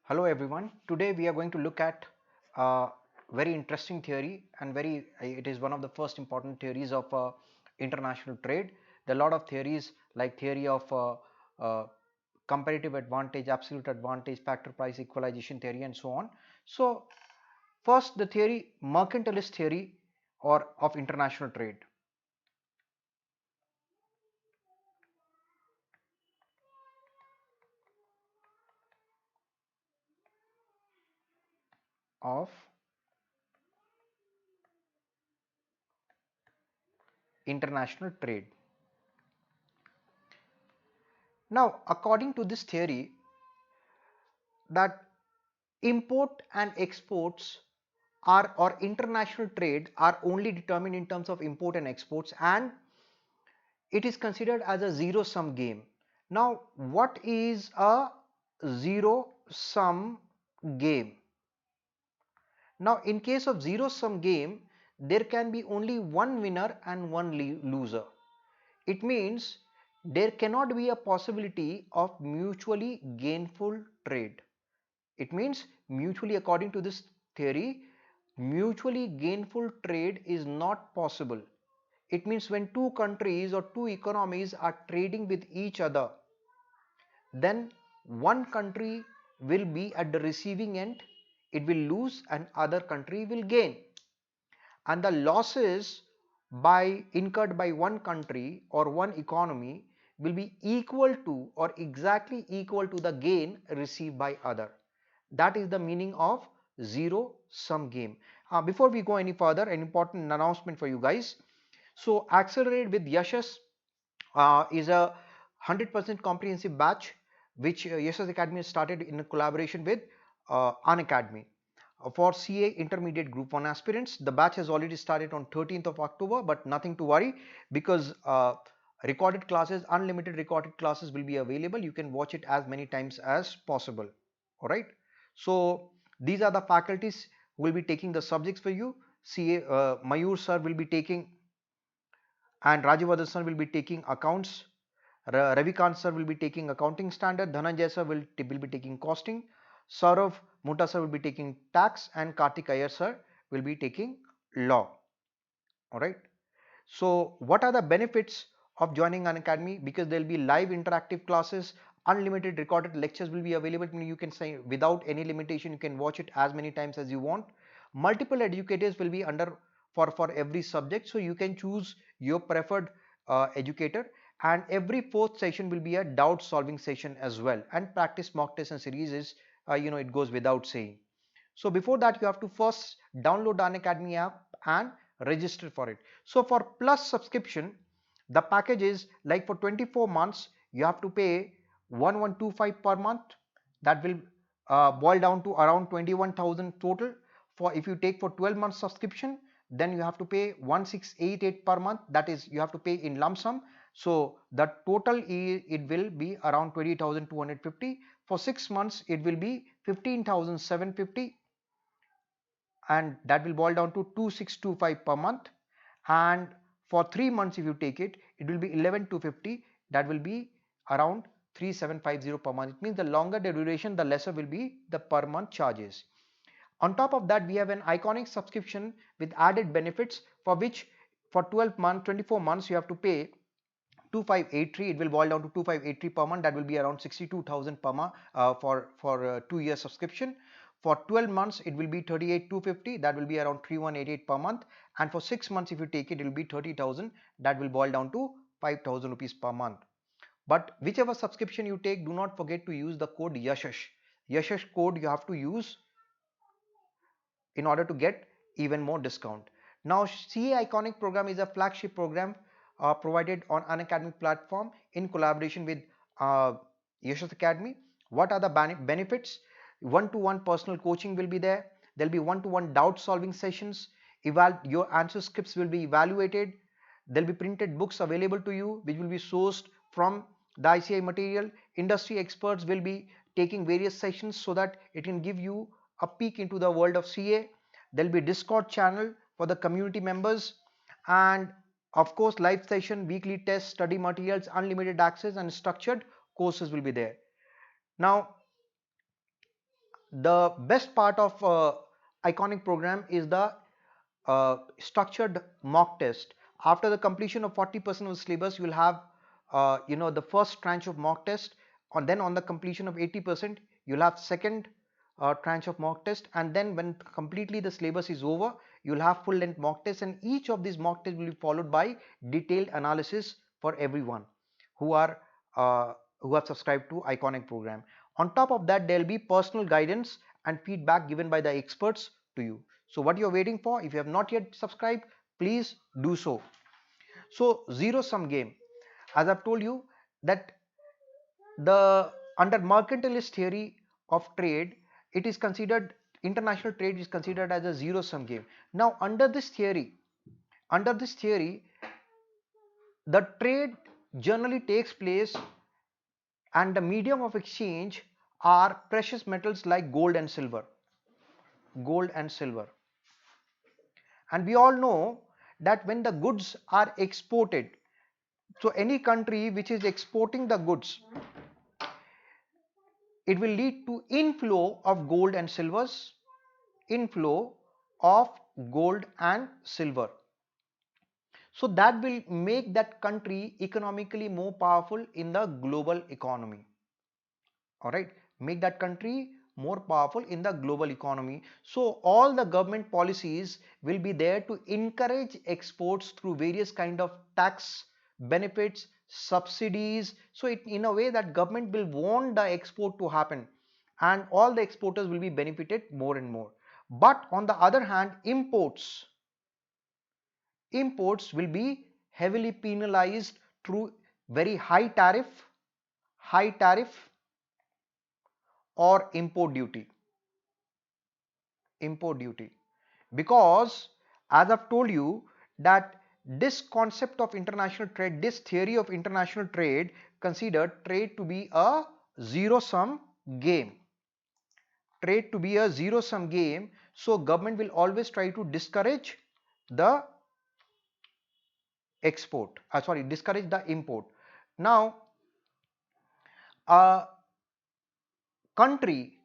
Hello everyone. Today we are going to look at a very interesting theory and it is one of the first important theories of international trade. There are a lot of theories like theory of uh, comparative advantage, absolute advantage, factor price equalization theory and so on. So first the theory mercantilist theory or of international trade. Of international trade. Now according to this theory that import and exports are or international trade are only determined in terms of import and exports, and it is considered as a zero sum game. Now what is a zero sum game? Now in case of zero sum game, there can be only one winner and one loser. It means there cannot be a possibility of mutually gainful trade. It means mutually, according to this theory, mutually gainful trade is not possible. It means when two countries or two economies are trading with each other, then one country will be at the receiving end, it will lose, and other country will gain. And the losses incurred by one country or one economy will be equal to or exactly equal to the gain received by other. That is the meaning of zero sum game. Before we go any further, an important announcement for you guys. So Accelerate with Yashas is a 100% comprehensive batch which Yashas Academy has started in a collaboration with Unacademy. For CA Intermediate Group 1 aspirants, the batch has already started on 13th of October, but nothing to worry because recorded classes, unlimited recorded classes will be available. You can watch it as many times as possible. All right. So these are the faculties who will be taking the subjects for you. CA Mayur sir will be taking, and Rajavardhan sir will be taking accounts. Ravikant sir will be taking accounting standard. Dhananjay sir will be taking costing. Saurav Muta sir will be taking tax, and Kartik Iyer sir will be taking law. All right. So what are the benefits of joining an academy? Because there will be live interactive classes, unlimited recorded lectures will be available. You can say without any limitation, you can watch it as many times as you want. Multiple educators will be under for every subject, so you can choose your preferred educator, and every fourth session will be a doubt solving session as well, and practice mock tests and series is it goes without saying. So before that, you have to first download the Unacademy app and register for it. So for plus subscription, the package is like for 24 months you have to pay 1125 per month. That will boil down to around 21,000 total. For if you take for 12 months subscription, then you have to pay 1688 per month. That is, you have to pay in lump sum. So the total it will be around 20,250. For 6 months it will be 15,750, and that will boil down to 2625 per month. And for 3 months if you take it, it will be 11250. That will be around 3750 per month. It means the longer the duration, the lesser will be the per month charges. On top of that, we have an iconic subscription with added benefits, for which for 12 months 24 months you have to pay 2583. It will boil down to 2583 per month. That will be around 62,000 per month for 2 year subscription. For 12 months it will be 38,250. That will be around 3188 per month. And for 6 months if you take it, it will be 30,000. That will boil down to 5,000 rupees per month. But whichever subscription you take, do not forget to use the code Yashash. Yashash code you have to use in order to get even more discount. Now CA Iconic program is a flagship program provided on Unacademy platform in collaboration with Yashas Academy. What are the benefits? One-to-one personal coaching will be there. There'll be one-to-one doubt solving sessions. Your answer scripts will be evaluated. There'll be printed books available to you which will be sourced from the ICI material. Industry experts will be taking various sessions so that it can give you a peek into the world of CA. There'll be Discord channel for the community members, and of course live session, weekly tests, study materials, unlimited access, and structured courses will be there. Now the best part of iconic program is the structured mock test. After the completion of 40% of the syllabus, you will have the first tranche of mock test, and then on the completion of 80%, you'll have second tranche of mock test, and then when completely the syllabus is over, you'll have full length mock test, and each of these mock tests will be followed by detailed analysis for everyone who are who have subscribed to iconic program. On top of that, there will be personal guidance and feedback given by the experts to you. So what you're waiting for? If you have not yet subscribed, please do so. So zero sum game, as I've told you, that the under mercantilist theory of trade, it is considered, international trade is considered as a zero sum game. Now under this theory, the trade generally takes place, and the medium of exchange are precious metals like gold and silver. And we all know that when the goods are exported, so any country which is exporting the goods, it will lead to inflow of gold and silvers, inflow of gold and silver. So that will make that country economically more powerful in the global economy. All right, make that country more powerful in the global economy. So all the government policies will be there to encourage exports through various kind of tax benefits, subsidies. So in a way that government will want the export to happen, and all the exporters will be benefited more and more. But on the other hand, imports will be heavily penalized through very high tariff or import duty, because as I've told you that this concept of international trade, this theory of international trade, considered trade to be a zero sum game. So government will always try to discourage the discourage the import. Now a country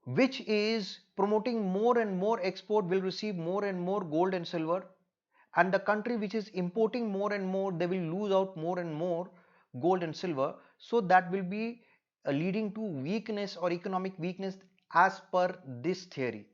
which is promoting more and more export will receive more and more gold and silver, and the country which is importing more and more, they will lose out more and more gold and silver. So that will be leading to weakness or economic weakness. As per this theory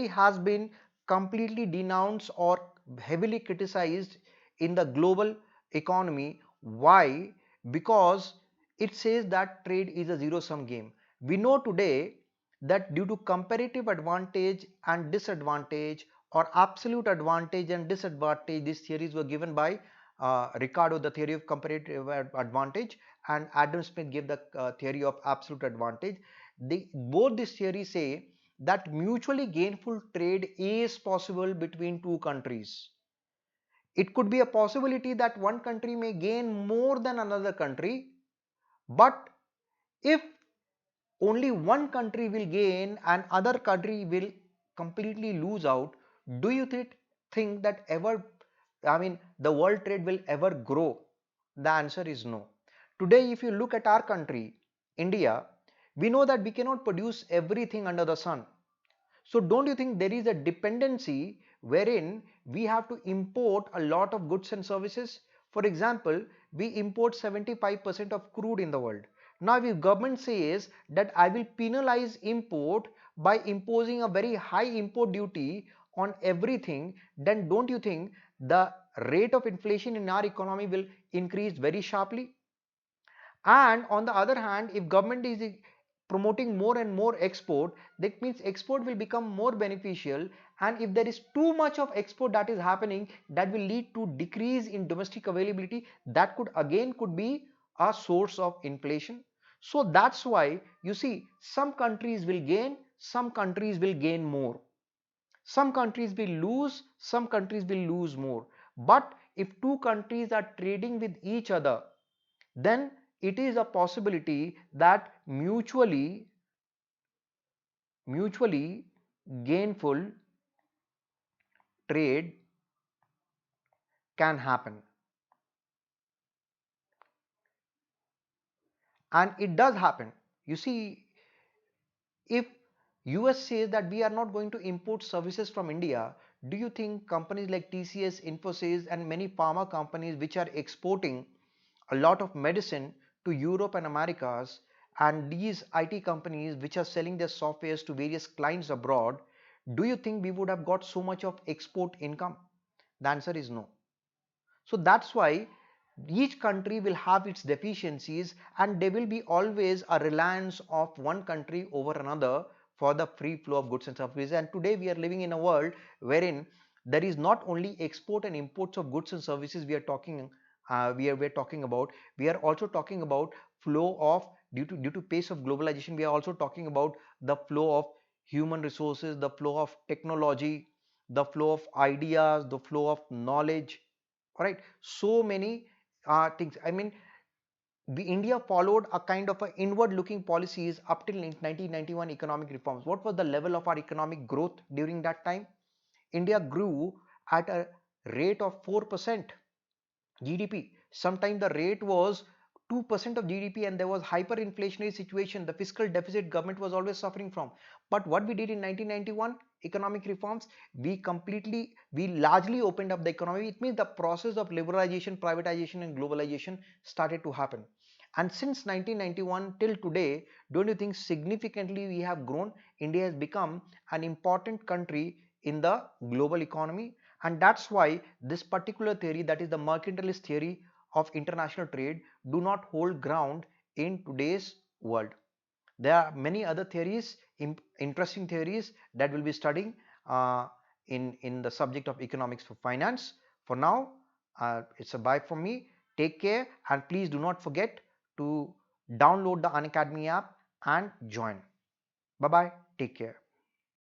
has been completely denounced or heavily criticized in the global economy. Why? Because it says that trade is a zero sum game. We know today that due to comparative advantage and disadvantage, or absolute advantage and disadvantage, these theories were given by Ricardo, the theory of comparative advantage, and Adam Smith gave the theory of absolute advantage. Both these theories say that mutually gainful trade is possible between two countries. It could be a possibility that one country may gain more than another country, but if only one country will gain and other country will completely lose out, do you think that ever, the world trade will ever grow? The answer is no. Today, if you look at our country, India, we know that we cannot produce everything under the sun. So don't you think there is a dependency wherein we have to import a lot of goods and services? For example, we import 75% of crude in the world. Now if government says that I will penalize import by imposing a very high import duty on everything, then don't you think the rate of inflation in our economy will increase very sharply? And on the other hand, if government is promoting more and more export, that means export will become more beneficial, and if there is too much of export that is happening, that will lead to decrease in domestic availability, that could be a source of inflation. So that's why you see some countries will gain, some countries will gain more, some countries will lose, some countries will lose more. But if two countries are trading with each other, then it is a possibility that mutually gainful trade can happen, and it does happen. You see, If US says that we are not going to import services from India, do you think companies like TCS, Infosys and many pharma companies which are exporting a lot of medicine to Europe and Americas, and these IT companies which are selling their softwares to various clients abroad, do you think we would have got so much of export income? The answer is no. So that's why each country will have its deficiencies, and there will be always a reliance of one country over another for the free flow of goods and services. And today we are living in a world wherein there is not only export and imports of goods and services we are talking we're talking about. We are also talking about flow of, due to pace of globalization, we are also talking about the flow of human resources, the flow of technology, the flow of ideas, the flow of knowledge. All right, so many things. I mean, the India followed a kind of a inward looking policies up till 1991 economic reforms. What was the level of our economic growth during that time? India grew at a rate of 4% GDP. Sometimes the rate was 2% of GDP, and there was hyperinflationary situation. The fiscal deficit government was always suffering from. But what we did in 1991 economic reforms, we largely opened up the economy. It means the process of liberalization, privatization and globalization started to happen. And since 1991 till today, don't you think significantly we have grown? India has become an important country in the global economy, and that's why this particular theory, that is the mercantilist theory of international trade, do not hold ground in today's world. There are many other theories, interesting theories, that we'll be studying in the subject of economics for finance. For now, it's a bye from me. Take care, and please do not forget to download the Unacademy app and join. Bye bye. Take care.